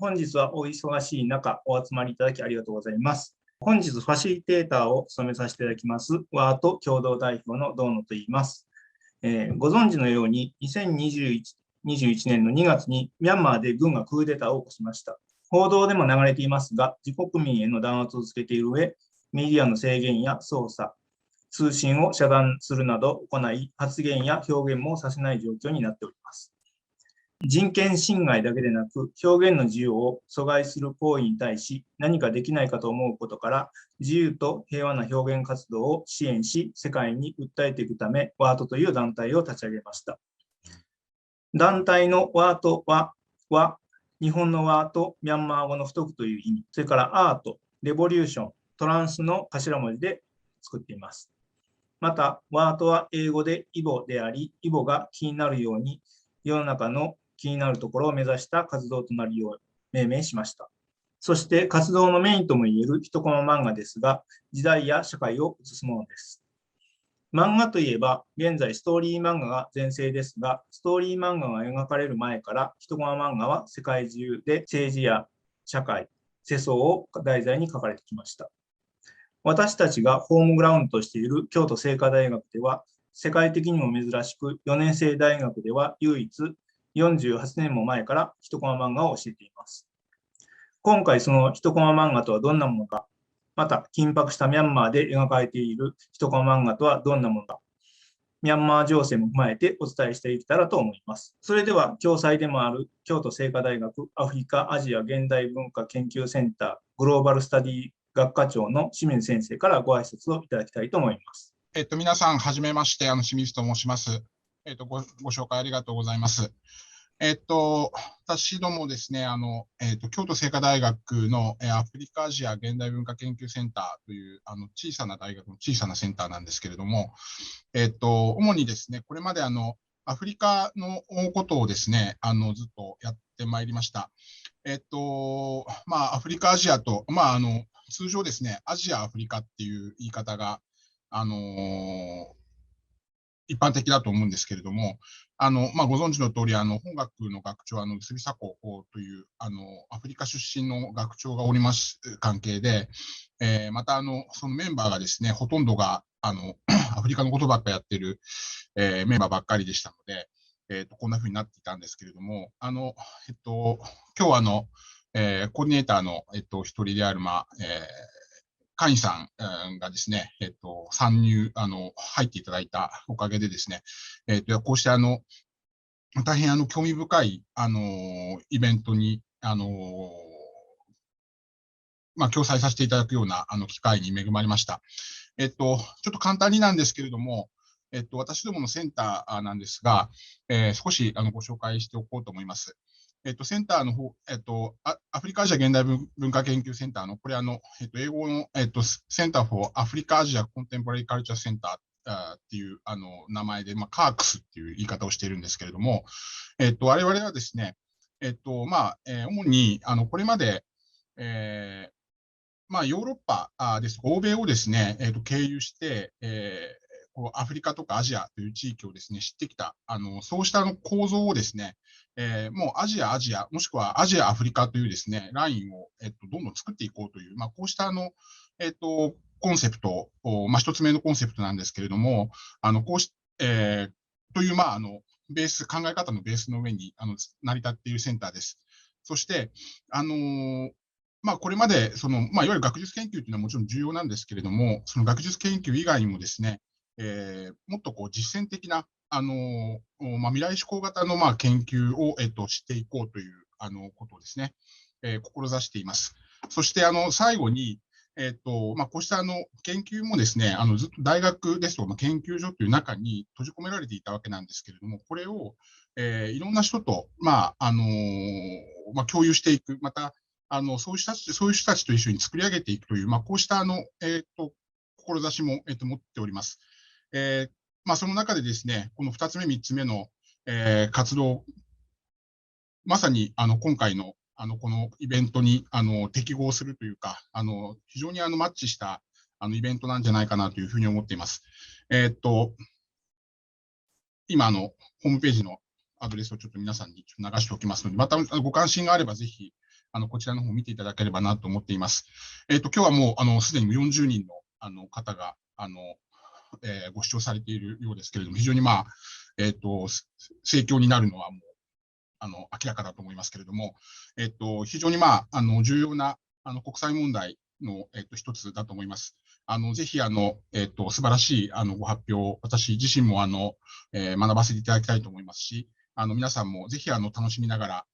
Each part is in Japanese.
本日はお忙しい中、お集まりいただきありがとうございます。本日、ファシリテーターを務めさせていただきます、ワート共同代表の堂野と言います。ご存知のように、2021年の2月にミャンマーで軍がクーデターを起こしました。報道でも流れていますが、自国民への弾圧を続けている上、メディアの制限や操作、通信を遮断するなど行い、発言や表現もさせない状況になっております。人権侵害だけでなく、表現の自由を阻害する行為に対し何かできないかと思うことから、自由と平和な表現活動を支援し、世界に訴えていくため、ワートという団体を立ち上げました。団体のワートは、日本のワート、ミャンマー語の不徳という意味、それからアート、レボリューション、トランスの頭文字で作っています。また、ワートは英語でイボであり、イボが気になるように、世の中の気になるところを目指した活動となるよう命名しました。そして活動のメインともいえる一コマ漫画ですが、時代や社会を映すものです。漫画といえば、現在ストーリー漫画が全盛ですが、ストーリー漫画が描かれる前から一コマ漫画は世界中で政治や社会、世相を題材に書かれてきました。私たちがホームグラウンドとしている京都精華大学では、世界的にも珍しく4年生大学では唯一48年も前から一コマ漫画を教えています。今回その一コマ漫画とはどんなものか、また緊迫したミャンマーで描かれている一コマ漫画とはどんなものか、ミャンマー情勢も踏まえてお伝えしていけたらと思います。それでは共催でもある京都精華大学アフリカ・アジア現代文化研究センターグローバルスタディ学科長の清水先生からご挨拶をいただきたいと思います。皆さん、はじめまして、清水と申します。ご紹介ありがとうございます。私どもですね、京都精華大学のアフリカ・アジア現代文化研究センターという小さな大学の小さなセンターなんですけれども、主にですね、これまでアフリカのことをですね、ずっとやってまいりました。アフリカ・アジアと、通常ですね、アジア・アフリカっていう言い方が、一般的だと思うんですけれども、ご存知の通り、本学の学長、臼井佐子という、アフリカ出身の学長がおります関係で、また、そのメンバーがですね、ほとんどが、アフリカのことばっかやってる、メンバーばっかりでしたので、こんな風になっていたんですけれども、今日はコーディネーターの、一人である、カインさんがですね、参入、入っていただいたおかげでですね、こうして大変興味深い、イベントに、共催させていただくような、機会に恵まれました。ちょっと簡単になんですけれども、私どものセンターなんですが、少しご紹介しておこうと思います。センターの方、アフリカアジア現代文化研究センターの、これ英語の、センター for Africa Asia Contemporary Culture Center っていう名前で、カークスっていう言い方をしているんですけれども、我々はですね、主にこれまで、ヨーロッパですとか、欧米をですね、経由して、アフリカとかアジアという地域をですね、知ってきた、そうした構造をですね、もうアジア、もしくはアジア、アフリカというですね、ラインを、どんどん作っていこうという、こうしたコンセプト、一つ目のコンセプトなんですけれども、こうし、という、ベース、考え方のベースの上に成り立っているセンターです。そして、これまでいわゆる学術研究というのはもちろん重要なんですけれども、その学術研究以外にもですね、もっと実践的な、未来志向型の研究を、していこうということをですね、志しています。そして最後に、こうした研究もですね、ずっと大学ですとか、研究所という中に閉じ込められていたわけなんですけれども、これを、いろんな人と、共有していく、またそういう人たちと一緒に作り上げていくという、こうした志も、持っております。その中でですね、この2つ目、3つ目の、活動、まさに今回のこのイベントに適合するというか、非常にマッチしたイベントなんじゃないかなというふうに思っています。今ホームページのアドレスをちょっと皆さんに流しておきますので、またご関心があればぜひこちらの方を見ていただければなと思っています。今日はもう、すでに40人の方が、ご視聴されているようですけれども、非常に盛況になるのはもう、明らかだと思いますけれども、非常に重要な、国際問題の、一つだと思います。ぜひ、素晴らしい、ご発表を、私自身も、学ばせていただきたいと思いますし、皆さんもぜひ、楽しみながら、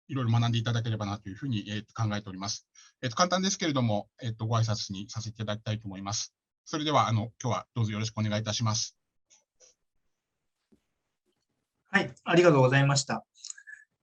いろいろ学んでいただければなというふうに、考えております。簡単ですけれども、ご挨拶にさせていただきたいと思います。それでは、今日はどうぞよろしくお願いいたします。はい、ありがとうございました。